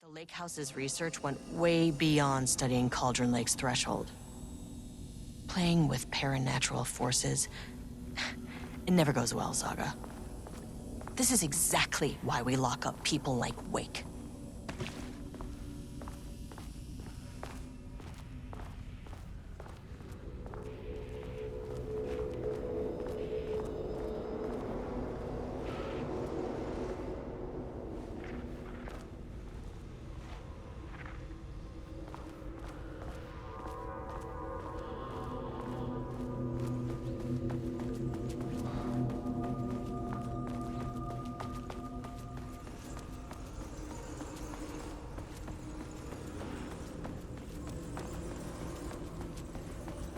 The Lake House's research went way beyond studying Cauldron Lake's threshold. Playing with paranatural forces, it never goes well, Saga. This is exactly why we lock up people like Wake.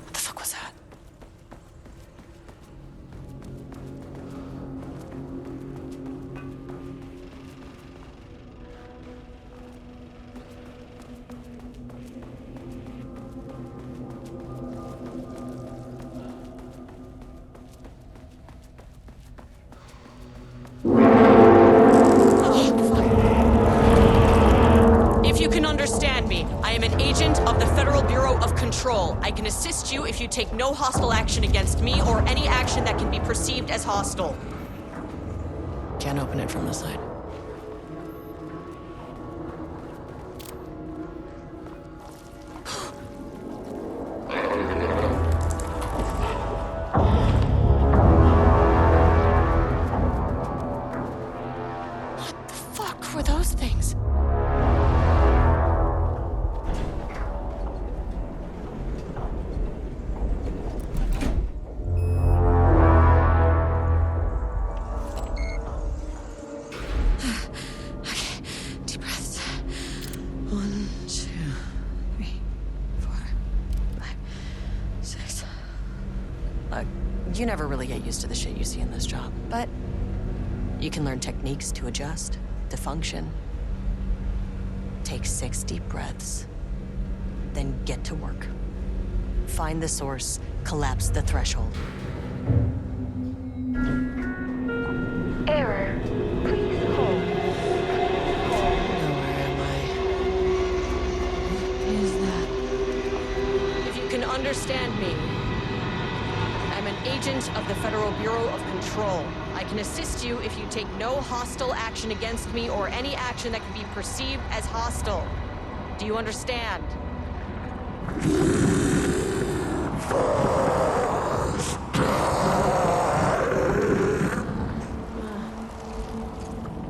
What the fuck was that? If you can understand me, I am an agent of the Federal Bureau of Control. I can assist you if you take no hostile action against me or any action that can be perceived as hostile. Can't open it from the side. What the fuck were those things? Okay, deep breaths. 1, 2, 3, 4, 5, 6. Look, you never really get used to the shit you see in this job, but you can learn techniques to adjust, to function. Take 6 deep breaths, then get to work. Find the source, collapse the threshold. Error. Please hold. Now, where am I? What is that? If you can understand me, I'm an agent of the Federal Bureau of Control. I can assist you if you take no hostile action against me or any action that can be perceived as hostile. Do you understand?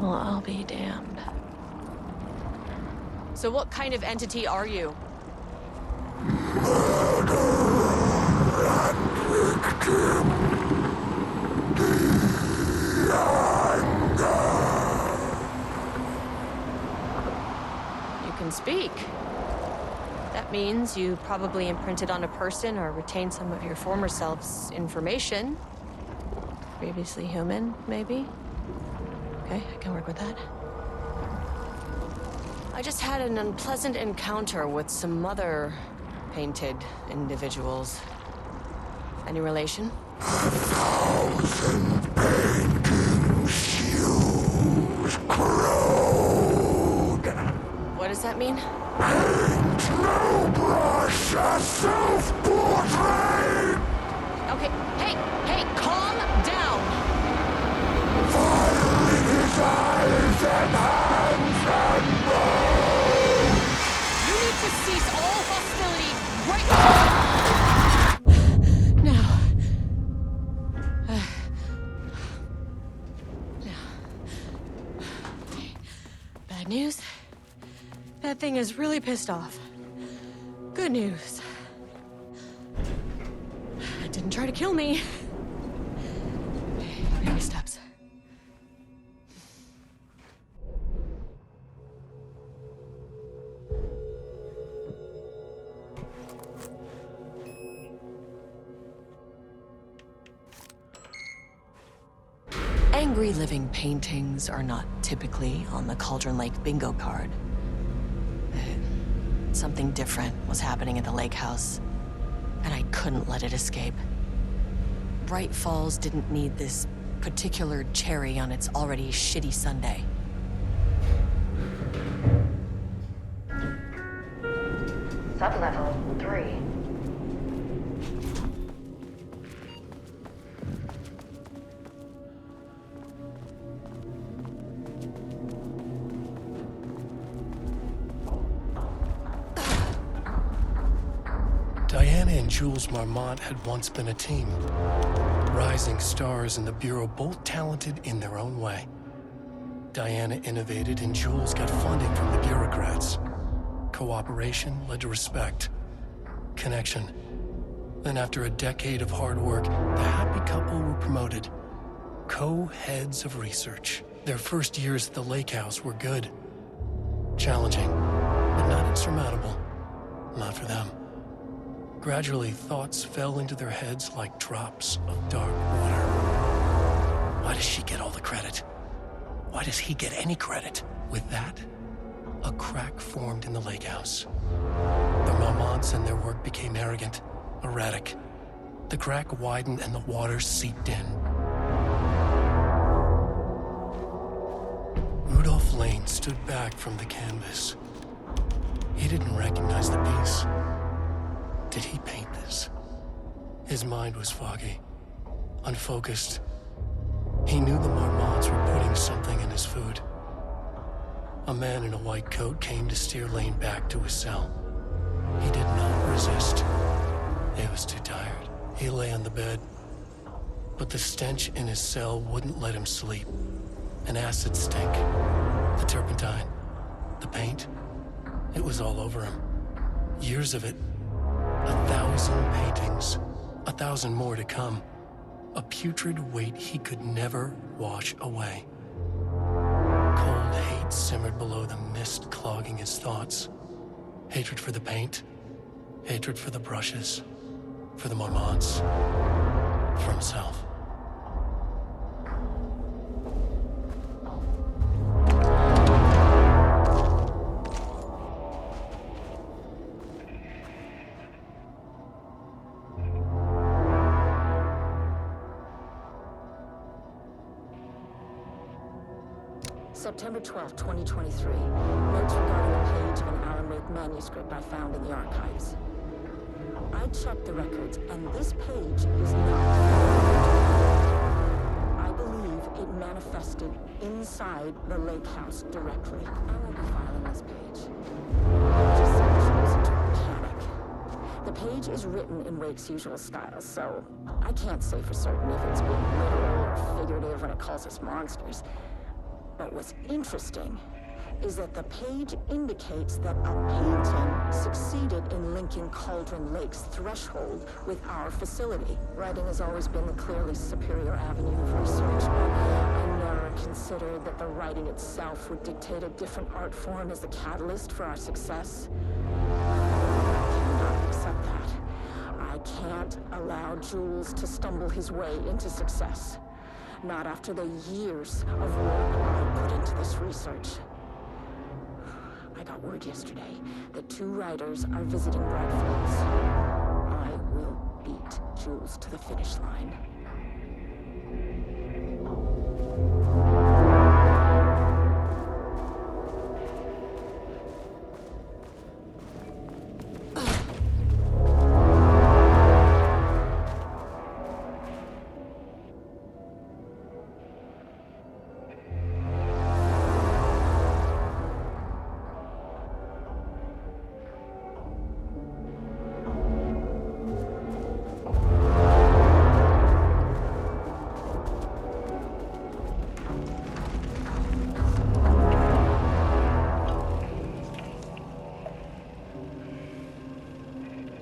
Well, I'll be damned. So what kind of entity are you? You can speak. That means you probably imprinted on a person or retained some of your former self's information. Previously human, maybe? Okay, I can work with that. I just had an unpleasant encounter with some other painted individuals. Any relation? What does that mean? Okay, hey, calm down! You need to cease all hostility right now. Now. Bad news? That thing is really pissed off. Good news. It didn't try to kill me. Baby steps. Angry living paintings are not typically on the Cauldron Lake bingo card. Something different was happening at the lake house, and I couldn't let it escape. Bright Falls didn't need this particular cherry on its already shitty sundae. Sublevel 3. Diana and Jules Marmont had once been a team. Rising stars in the Bureau, both talented in their own way. Diana innovated and Jules got funding from the bureaucrats. Cooperation led to respect. Connection. Then after a decade of hard work, the happy couple were promoted. Co-heads of research. Their first years at the lake house were good. Challenging, but not insurmountable. Not for them. Gradually, thoughts fell into their heads like drops of dark water. Why does she get all the credit? Why does he get any credit? With that, a crack formed in the lake house. The Marmonts and their work became arrogant, erratic. The crack widened and the water seeped in. Rudolph Lane stood back from the canvas. He didn't recognize the piece. Did he paint this? His mind was foggy, unfocused. He knew the Marmonts were putting something in his food. A man in a white coat came to steer Lane back to his cell. He did not resist. He was too tired. He lay on the bed, but the stench in his cell wouldn't let him sleep. An acid stink, the turpentine, the paint, it was all over him. Years of it. 1,000 paintings, 1,000 more to come. A putrid weight he could never wash away. Cold hate simmered below the mist clogging his thoughts. Hatred for the paint, hatred for the brushes, for the Marmonts, for himself. September 12, 2023. Notes regarding a page of an Alan Wake manuscript I found in the archives. I checked the records, and this page is not. I believe it manifested inside the lake house directly. I won't be filing this page. It just sent Jules into a panic. The page is written in Wake's usual style, so I can't say for certain if it's being literal or figurative when it calls us monsters. But what's interesting is that the page indicates that a painting succeeded in linking Cauldron Lake's threshold with our facility. Writing has always been the clearly superior avenue of research, but I never considered that the writing itself would dictate a different art form as the catalyst for our success. I cannot accept that. I can't allow Jules to stumble his way into success. Not after the years of work I put into this research. I got word yesterday that 2 writers are visiting Bright Falls. I will beat Jules to the finish line.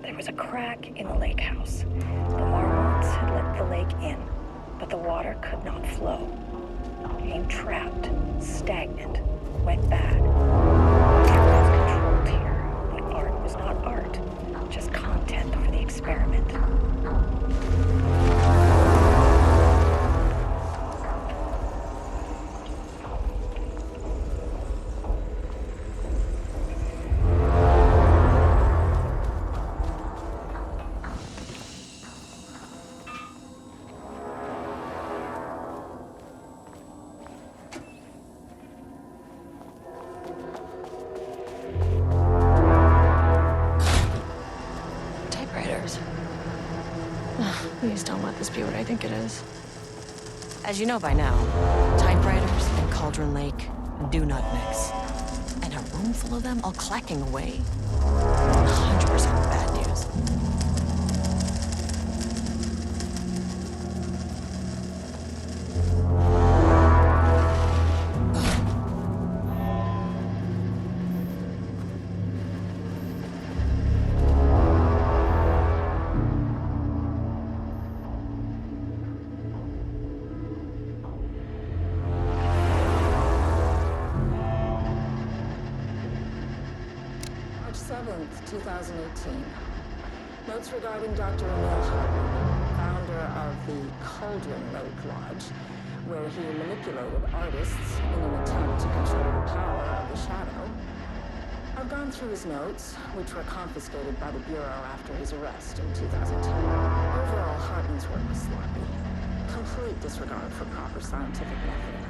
There was a crack in the lake house. The Marmonts had let the lake in, but the water could not flow. It became trapped, stagnant, went bad. Everything was controlled here. The art was not art, just content for the experiment. Please don't let this be what I think it is. As you know by now, typewriters and Cauldron Lake do not mix. And a room full of them all clacking away. 100% bad news. March 7th, 2018. Notes regarding Dr. Emil Hartman, founder of the Cauldron Lake Lodge, where he manipulated artists in an attempt to control the power of the shadow. I've gone through his notes, which were confiscated by the Bureau after his arrest in 2010. Overall, Hartman's work was sloppy. Complete disregard for proper scientific method.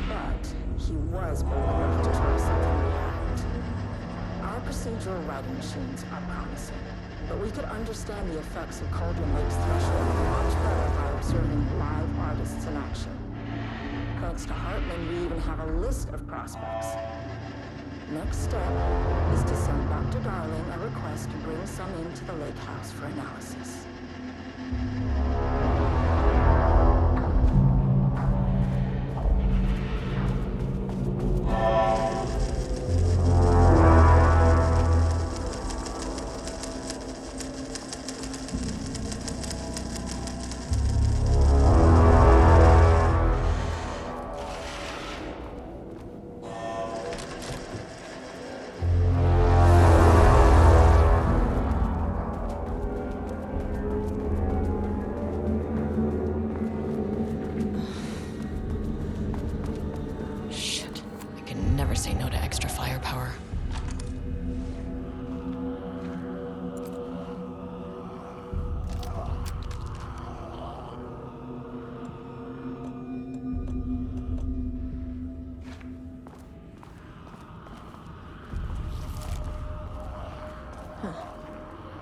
But he was bold enough to try something we hadn't. Our procedural writing machines are promising, but we could understand the effects of Cauldron Lake's threshold much better by observing live artists in action. Thanks to Hartman, we even have a list of prospects. Next step is to send Dr. Darling a request to bring some into the lake house for analysis. Shit. I can never say no to extra firepower.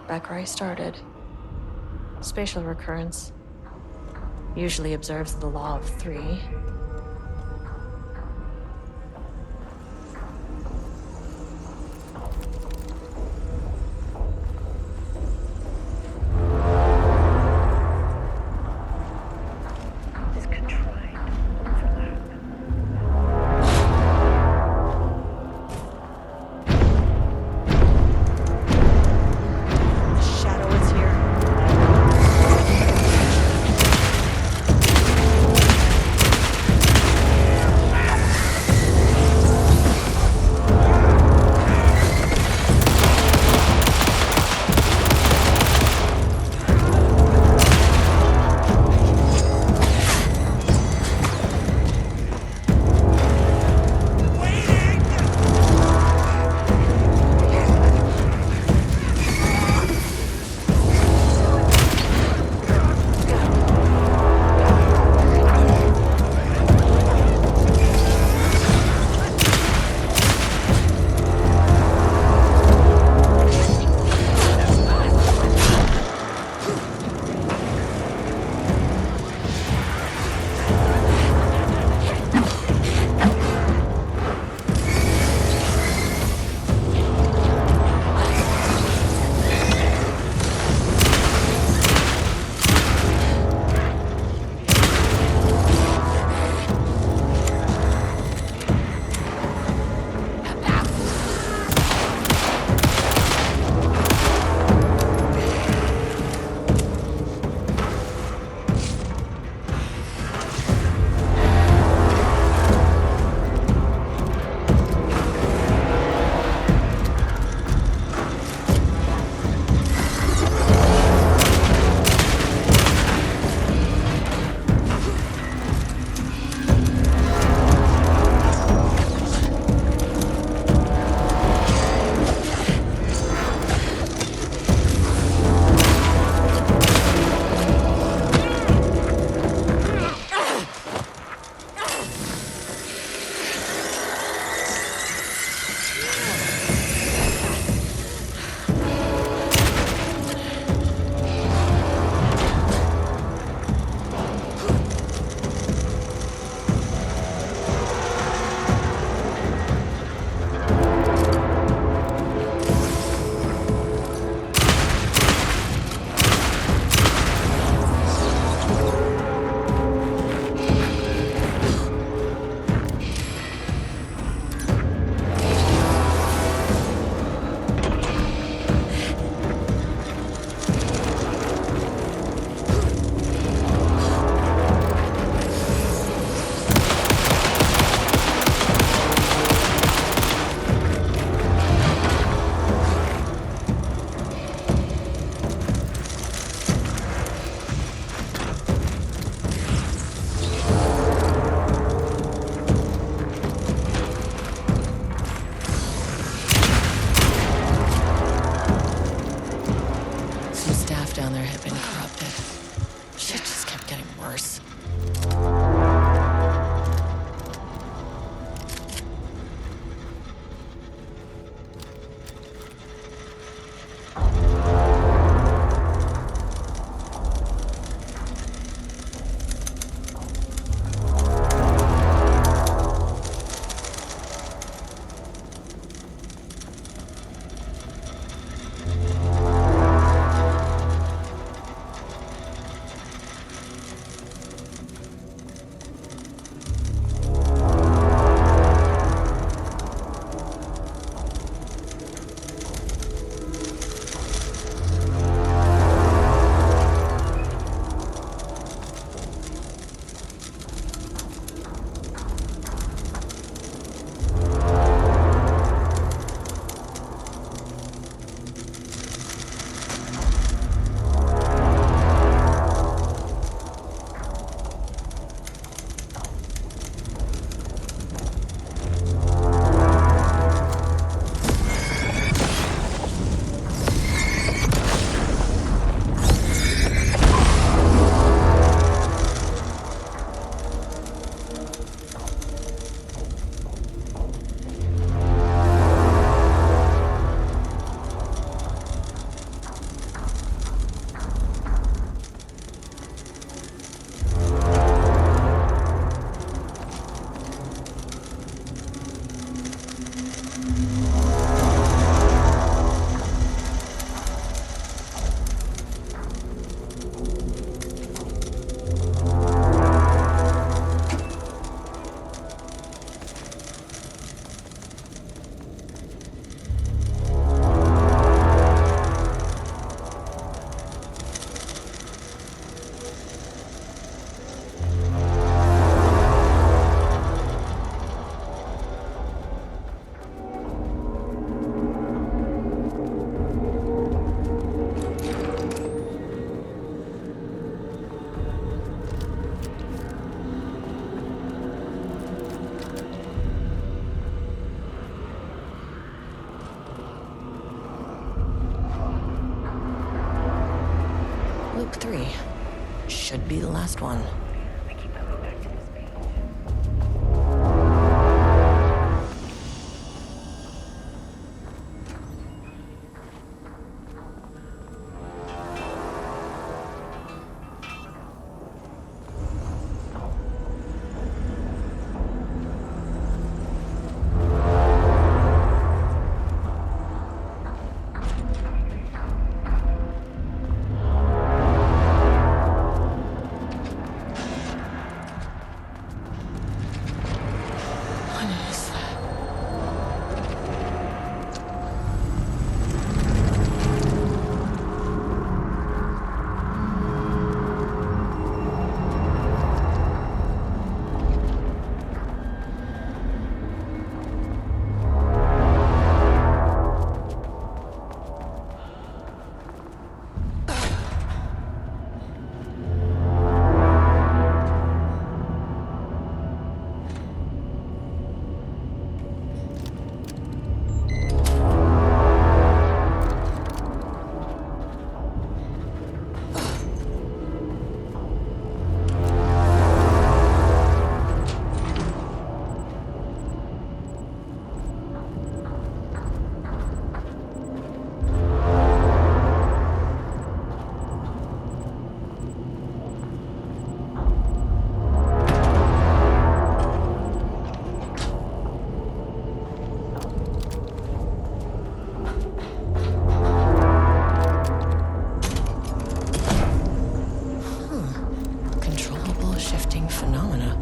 Back where I started. Spatial recurrence usually observes the law of three. This contrived overlap. The shadow is here. 3. Should be the last one. I keep coming back to this page. What is that? Controllable shifting phenomena.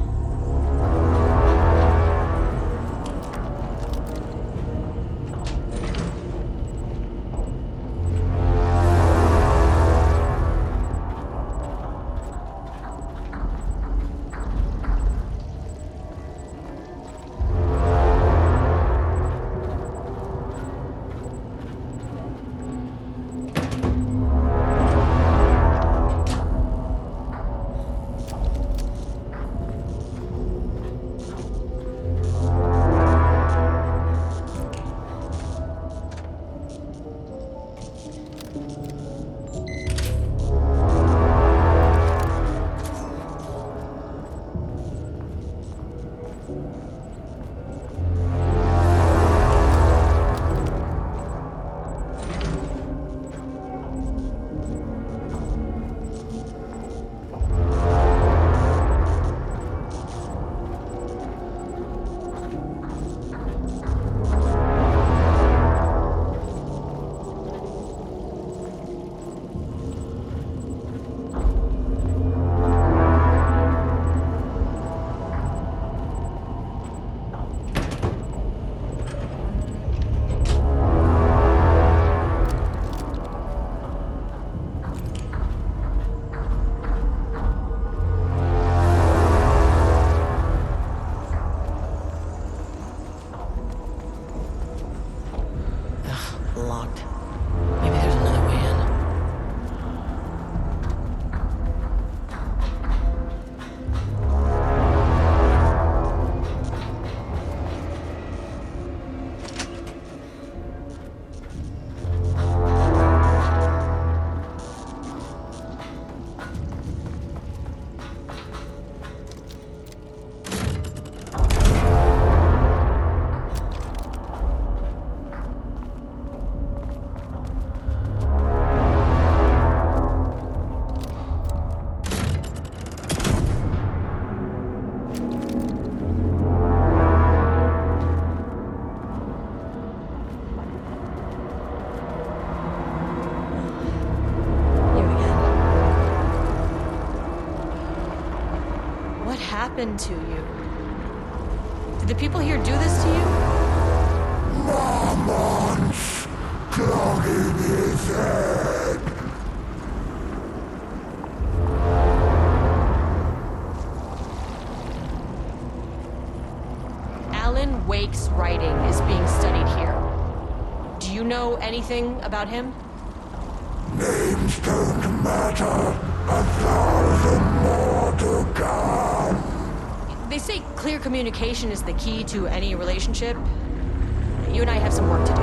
Locked. Maybe there's another way in. What happened to you? Did the people here do this to you? Marmon's clogging his head. Alan Wake's writing is being studied here. Do you know anything about him? Names don't matter. 1,000 more to come. They say clear communication is the key to any relationship. You and I have some work to do.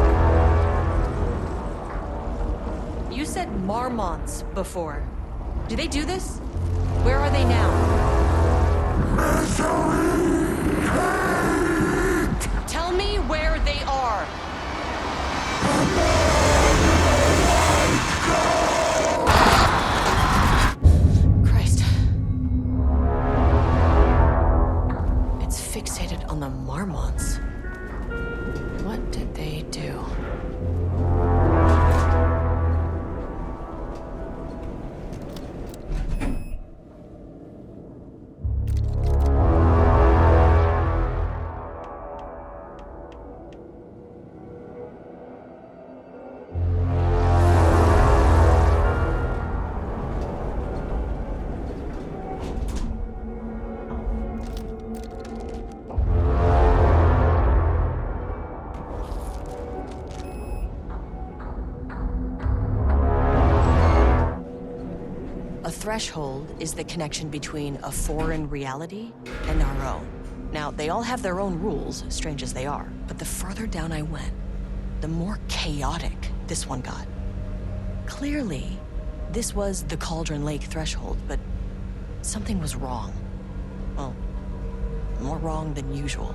You said Marmonts before. Do they do this? Where are they now? Tell me where they are. Christ. It's fixated on the Marmonts. What did they do? A threshold is the connection between a foreign reality and our own. Now, they all have their own rules, strange as they are, but the further down I went, the more chaotic this one got. Clearly, this was the Cauldron Lake threshold, but something was wrong. Well, more wrong than usual.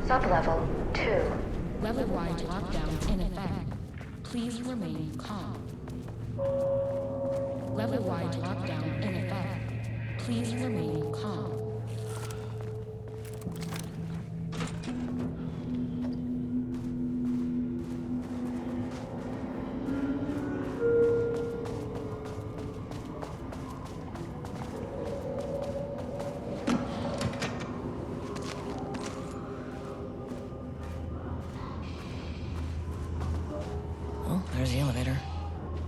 Sublevel 2. Level-wide lockdown in effect. Please remain calm. Level-wide lockdown in effect. Please remain calm. Well, there's the elevator.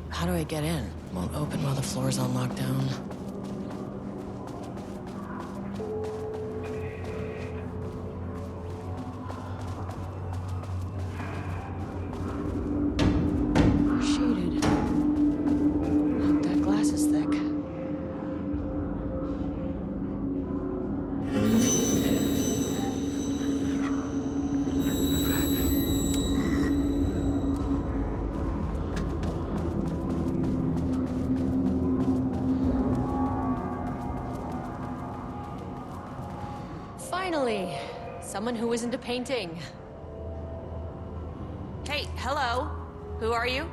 How do I get in? Won't open while the floor's on lockdown. Shaded. Hope that glass is thick. Finally, someone who isn't a painting. Hey, hello. Who are you?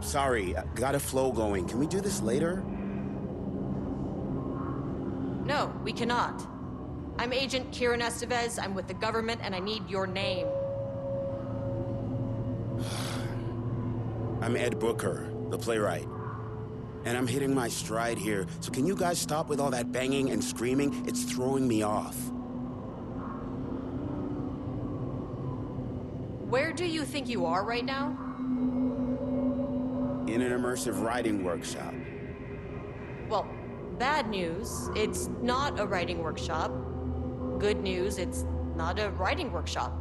Sorry, got a flow going. Can we do this later? No, we cannot. I'm Agent Kieran Estevez. I'm with the government, and I need your name. I'm Ed Booker, the playwright. And I'm hitting my stride here, so can you guys stop with all that banging and screaming? It's throwing me off. Where do you think you are right now? In an immersive writing workshop. Well, bad news, it's not a writing workshop. Good news, it's not a writing workshop.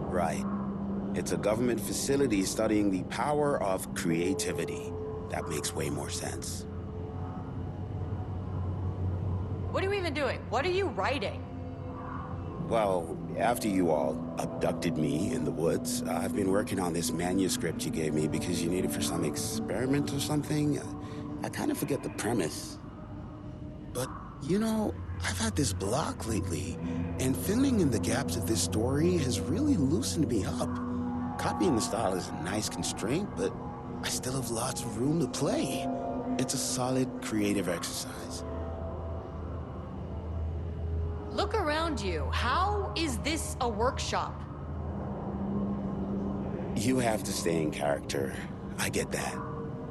Right. It's a government facility studying the power of creativity. That makes way more sense. What are you even doing? What are you writing? Well, after you all abducted me in the woods, I've been working on this manuscript you gave me because you need it for some experiment or something. I kind of forget the premise. But, you know, I've had this block lately, and filling in the gaps of this story has really loosened me up. Copying the style is a nice constraint, but I still have lots of room to play. It's a solid creative exercise. Look around you. How is this a workshop? You have to stay in character. I get that.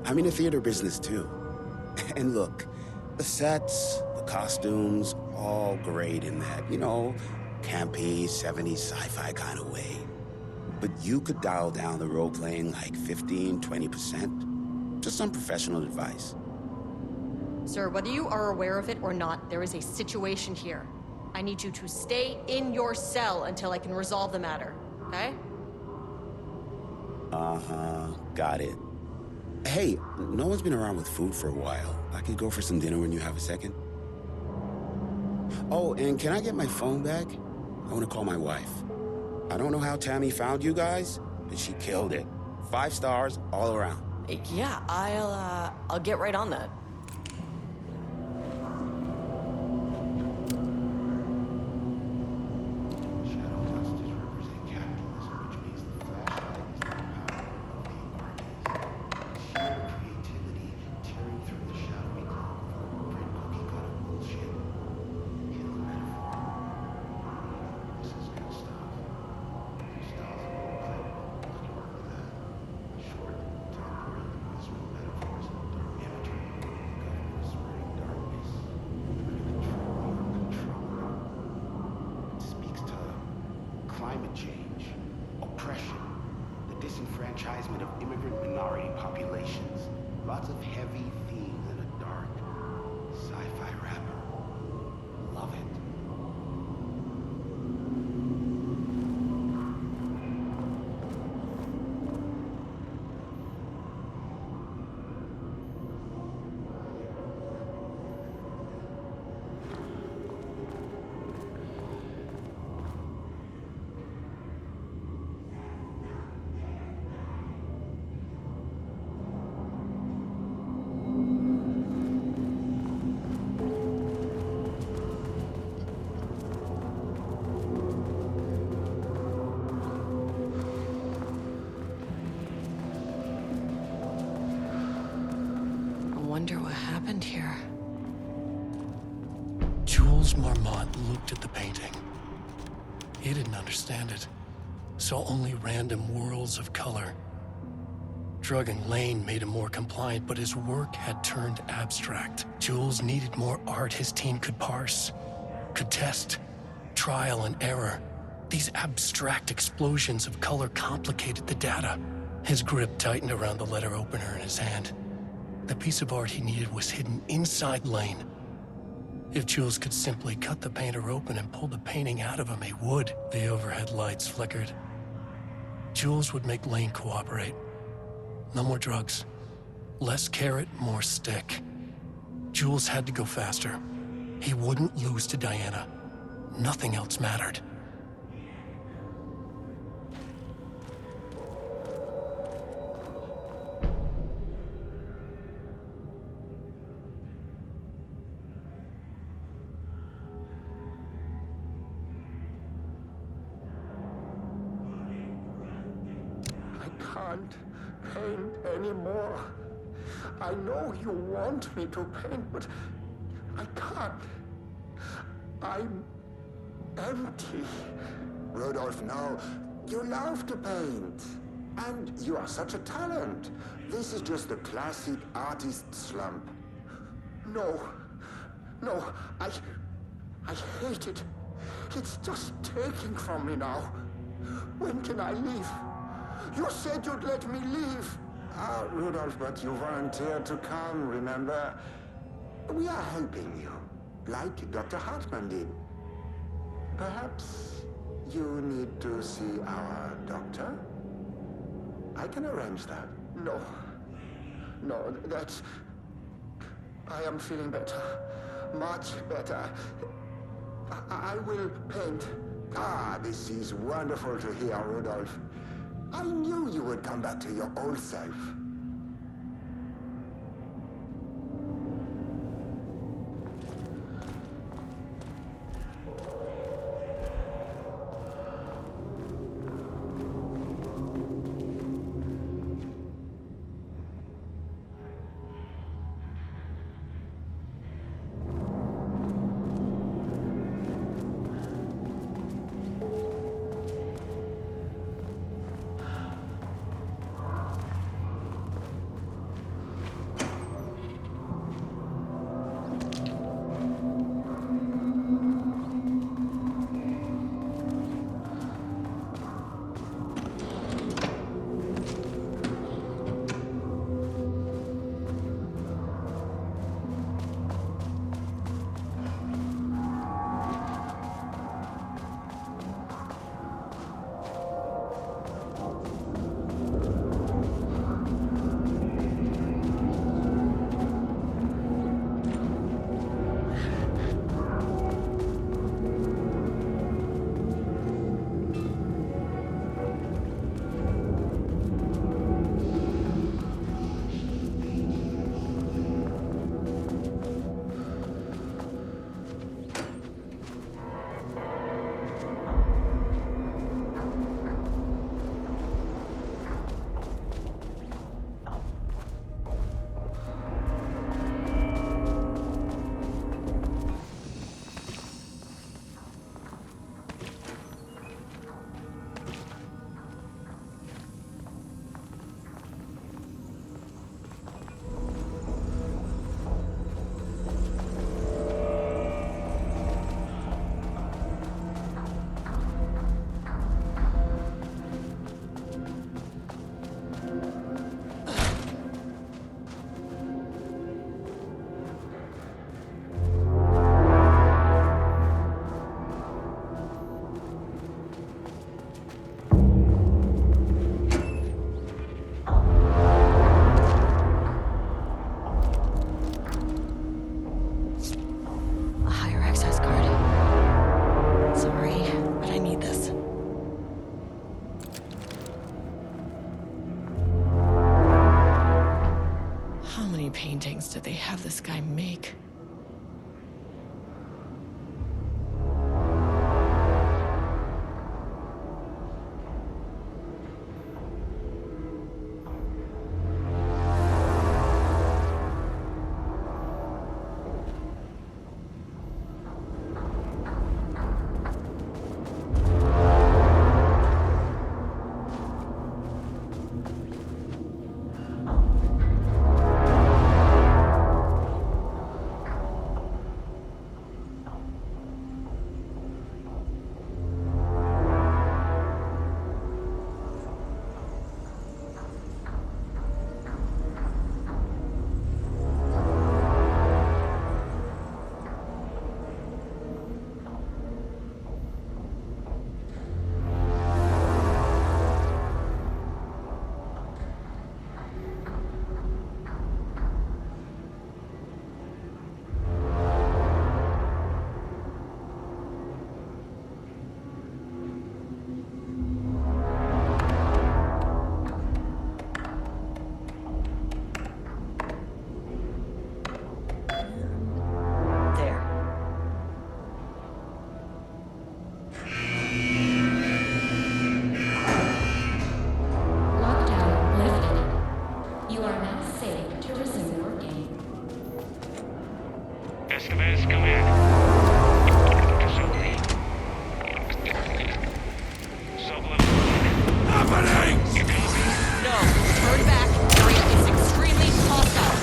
I'm in the theater business too. And look, the sets, the costumes, all great in that, you know, campy, 70s sci-fi kind of way. But you could dial down the role-playing like 15, 20%. Just some professional advice. Sir, whether you are aware of it or not, there is a situation here. I need you to stay in your cell until I can resolve the matter, okay? Uh-huh, got it. Hey, no one's been around with food for a while. I could go for some dinner when you have a second. Oh, and can I get my phone back? I want to call my wife. I don't know how Tammy found you guys, but she killed it. 5 stars all around. Yeah, I'll get right on that. Shadow justice represent capitalism, which means the flashlight is the power of the artist. Sheer creativity tearing through the shadowy cloak of corporate cookie-cutter bullshit. Hit the metaphor. This is good stuff. Styles of old playbook must work with that. Short, temporary, visceral metaphors, dark imagery, government spreading darkness, trying to control your controller. It speaks to climate change, oppression, the disenfranchisement of immigrant minority populations. Lots of heavy themes in a dark sci-fi wrapper. Love it. I wonder what happened here. Jules Marmont looked at the painting. He didn't understand it. Saw only random whirls of color. Drugging Lane made him more compliant, but his work had turned abstract. Jules needed more art his team could parse, could test, trial and error. These abstract explosions of color complicated the data. His grip tightened around the letter opener in his hand. The piece of art he needed was hidden inside Lane. If Jules could simply cut the painter open and pull the painting out of him, he would. The overhead lights flickered. Jules would make Lane cooperate. No more drugs. Less carrot, more stick. Jules had to go faster. He wouldn't lose to Diana. Nothing else mattered. I can't paint anymore. I know you want me to paint, but I can't. I'm empty. Rudolph, no. You love to paint. And you are such a talent. This is just a classic artist slump. No. No, I hate it. It's just taking from me now. When can I leave? You said you'd let me leave. Ah, Rudolph, but you volunteered to come, remember? We are helping you, like Dr. Hartman did. Perhaps you need to see our doctor? I can arrange that. No. No, that's... I am feeling better. Much better. I will paint. Ah, this is wonderful to hear, Rudolph. I knew you would come back to your old self. many paintings did they have this guy make? There. Lockdown lifted. You are now safe to resume working. SMS command. Facility. Subliminal. Happening! You copy? No, turn back. Area is extremely hostile.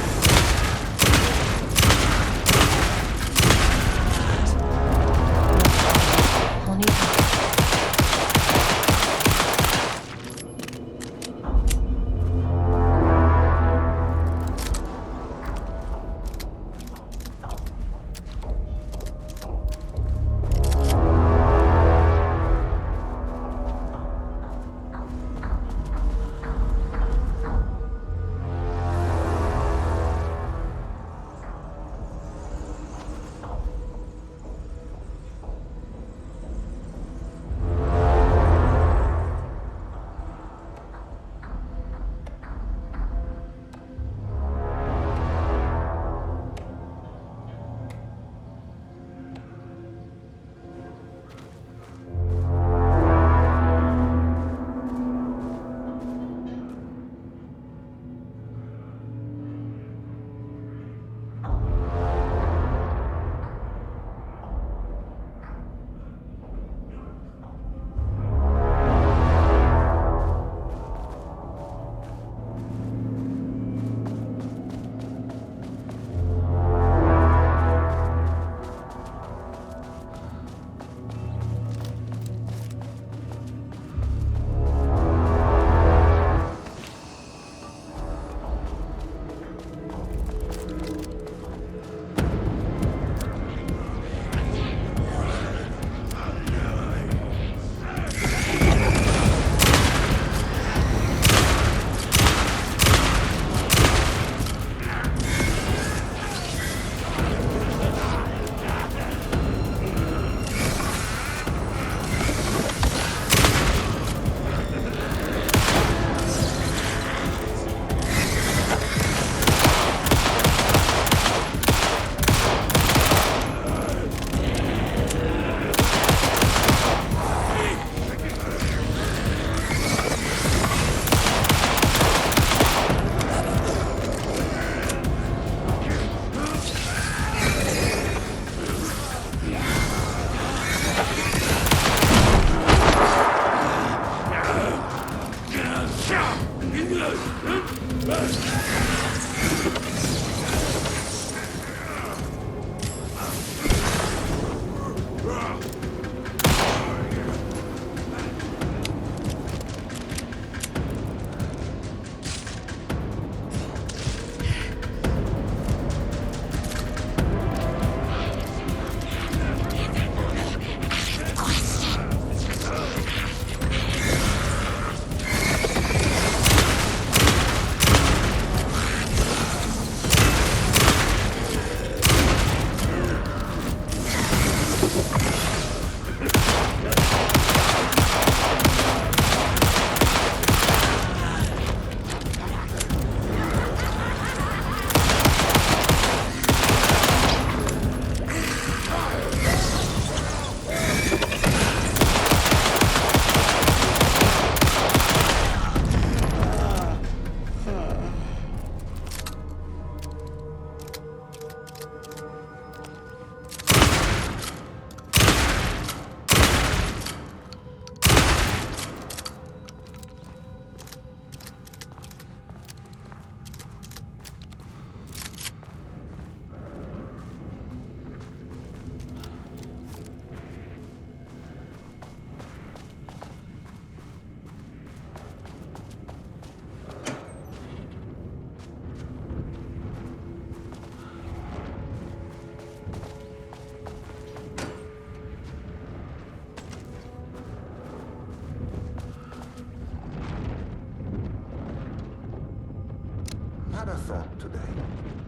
had a thought today,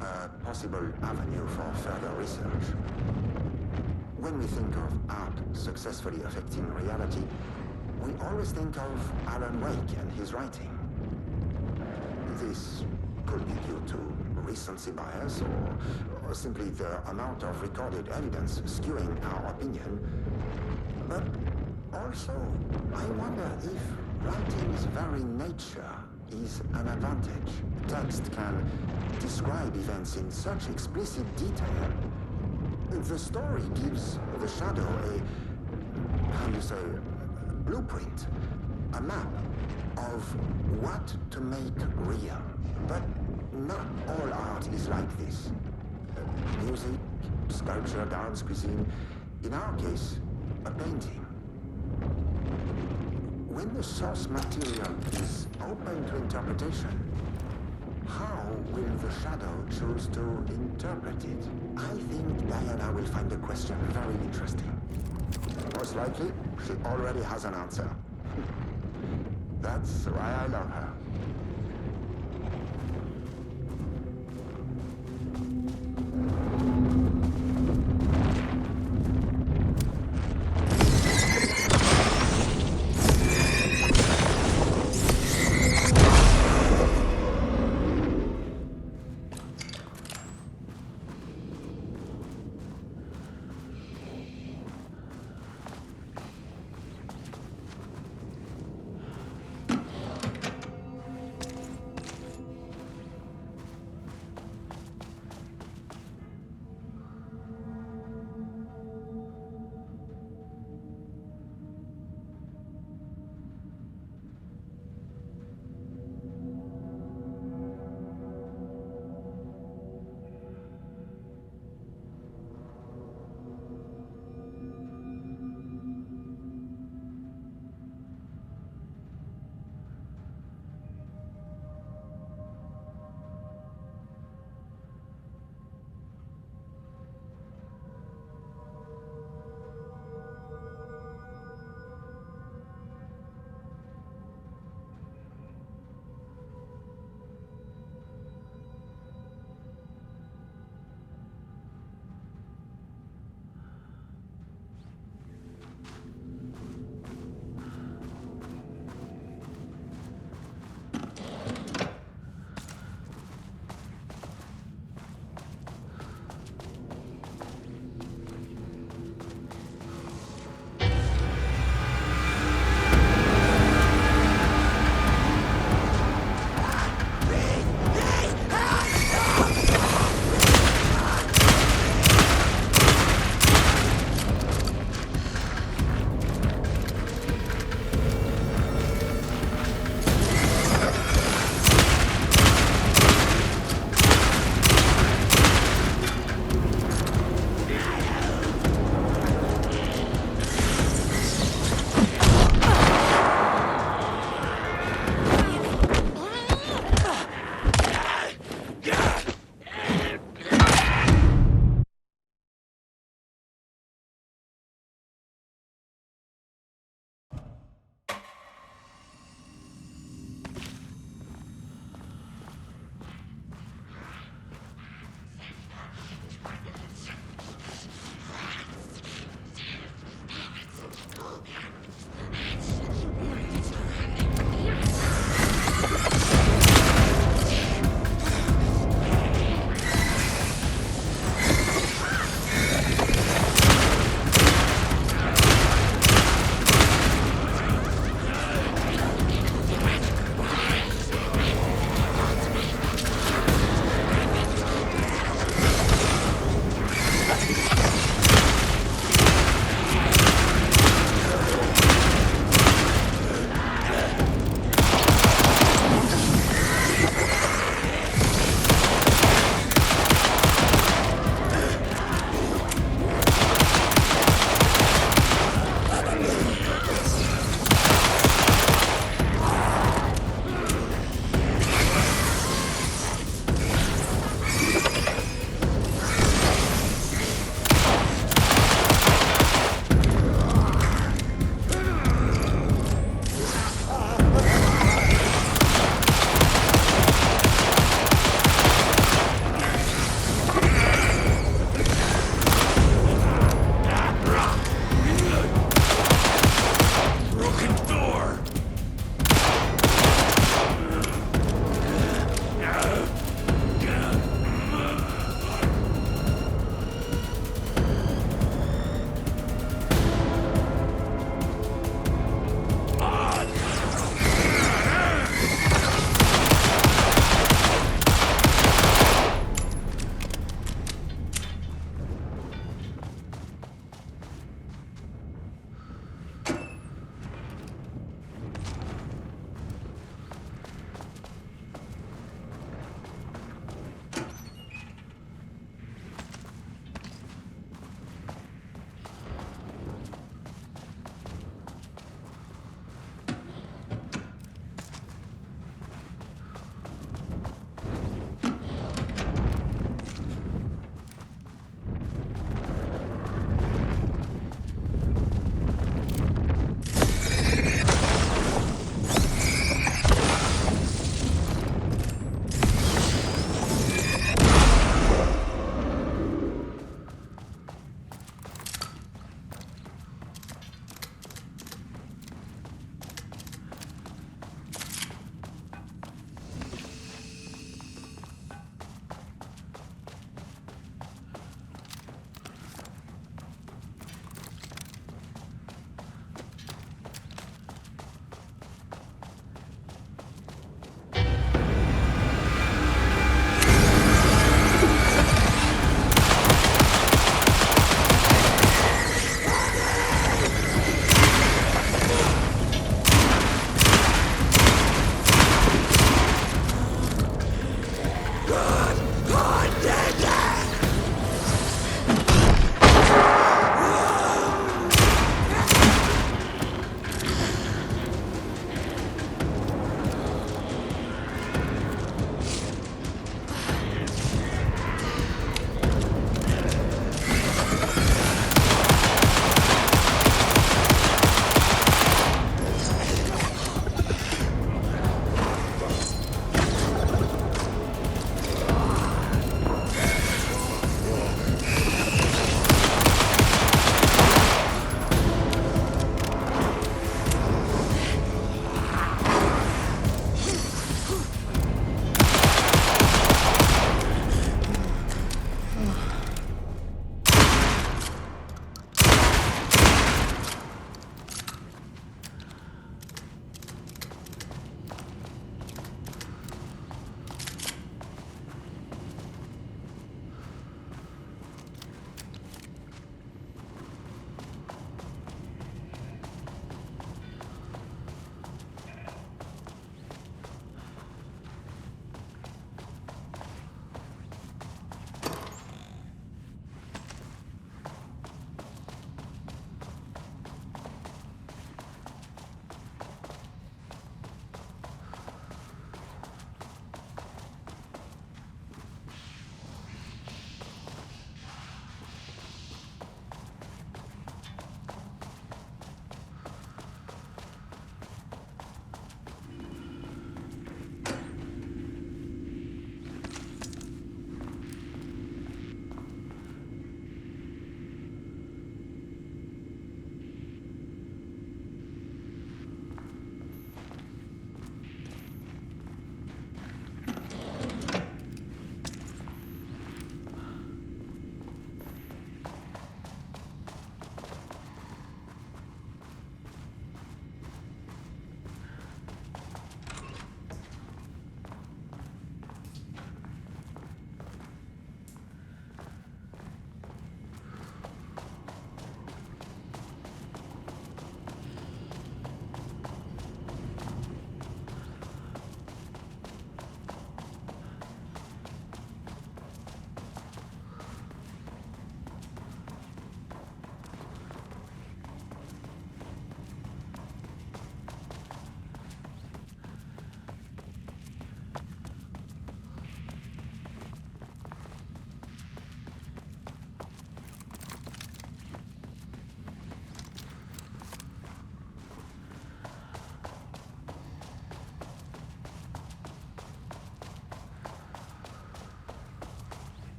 a possible avenue for further research. When we think of art successfully affecting reality, we always think of Alan Wake and his writing. This could be due to recency bias or simply the amount of recorded evidence skewing our opinion. But also, I wonder if writing's very nature is an advantage. Text can describe events in such explicit detail. The story gives the shadow a, how do you say, blueprint, a map of what to make real. But not all art is like this. Music, sculpture, dance, cuisine. In our case, a painting. When the source material is open to interpretation, how will the shadow choose to interpret it? I think Diana will find the question very interesting. Most likely, she already has an answer. That's why I love her.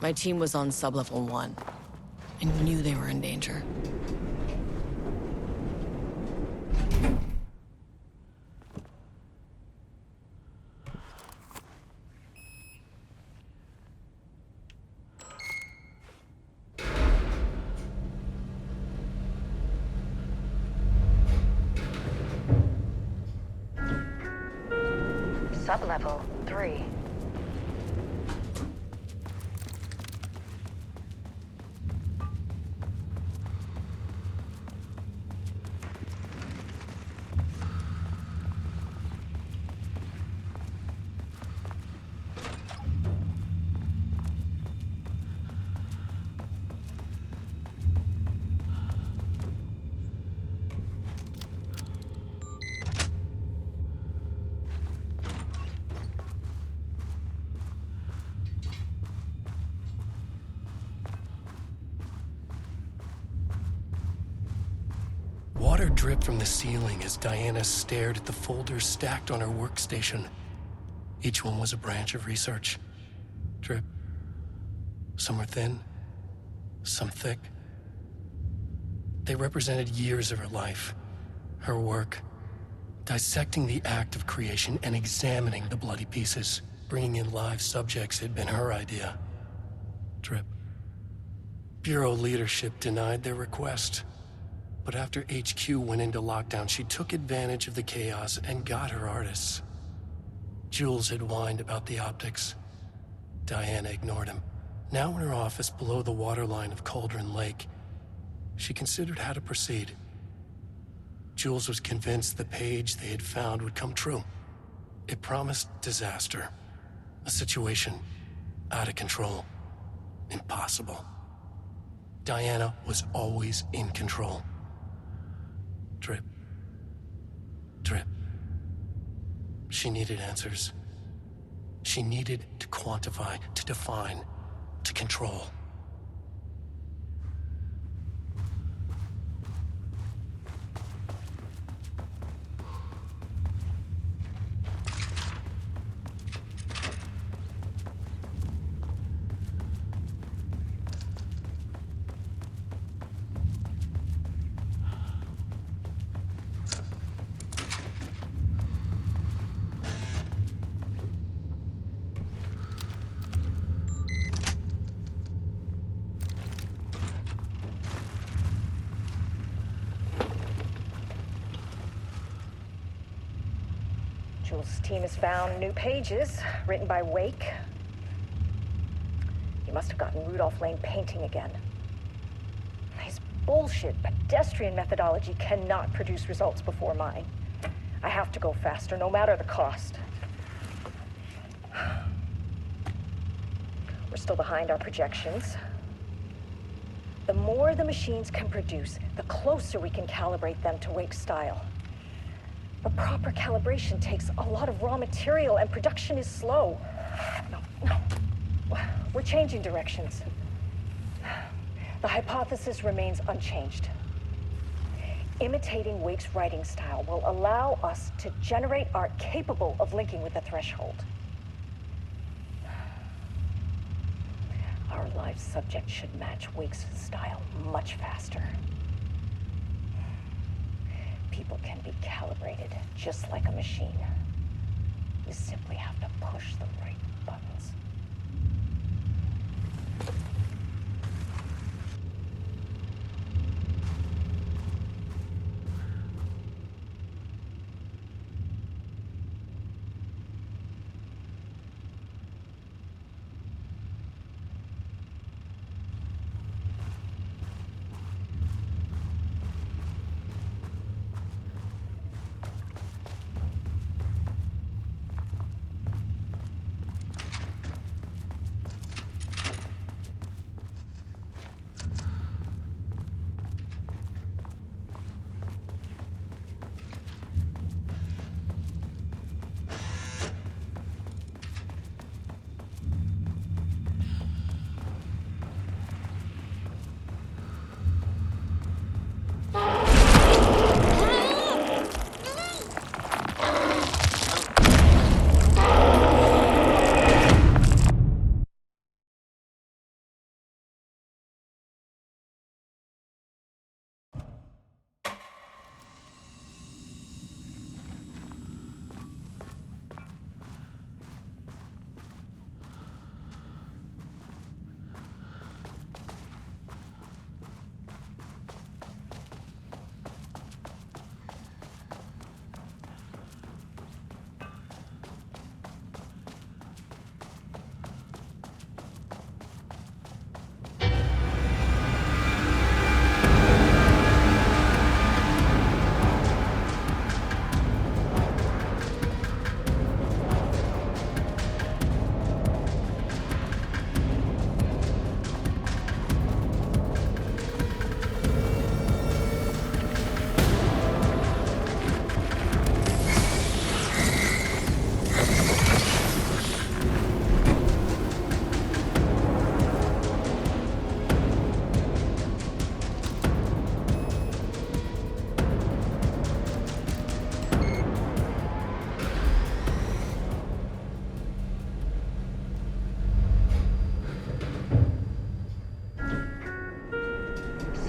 My team was on sublevel 1 and knew they were in danger. Sublevel 3. Water dripped from the ceiling as Diana stared at the folders stacked on her workstation. Each one was a branch of research. Drip. Some were thin, some thick. They represented years of her life, her work, dissecting the act of creation and examining the bloody pieces. Bringing in live subjects had been her idea. Drip. Bureau leadership denied their request. But after HQ went into lockdown, she took advantage of the chaos and got her artists. Jules had whined about the optics. Diana ignored him. Now in her office below the waterline of Cauldron Lake, she considered how to proceed. Jules was convinced the page they had found would come true. It promised disaster. A situation out of control. Impossible. Diana was always in control. Drip. Drip. She needed answers. She needed to quantify, to define, to control. Jules' team has found new pages written by Wake. He must have gotten Rudolph Lane painting again. His bullshit pedestrian methodology cannot produce results before mine. I have to go faster, no matter the cost. We're still behind our projections. The more the machines can produce, the closer we can calibrate them to Wake's style. But proper calibration takes a lot of raw material, and production is slow. No. We're changing directions. The hypothesis remains unchanged. Imitating Wake's writing style will allow us to generate art capable of linking with the threshold. Our live subject should match Wake's style much faster. People can be calibrated just like a machine. You simply have to push the right buttons.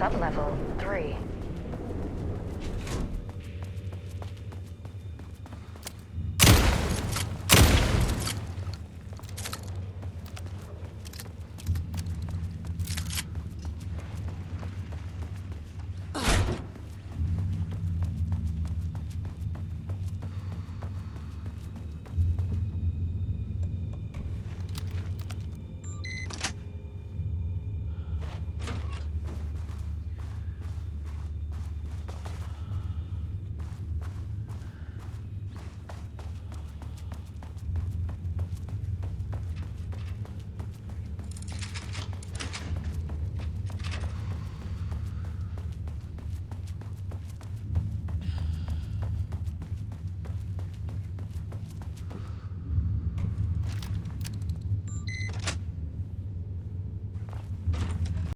sublevel 3.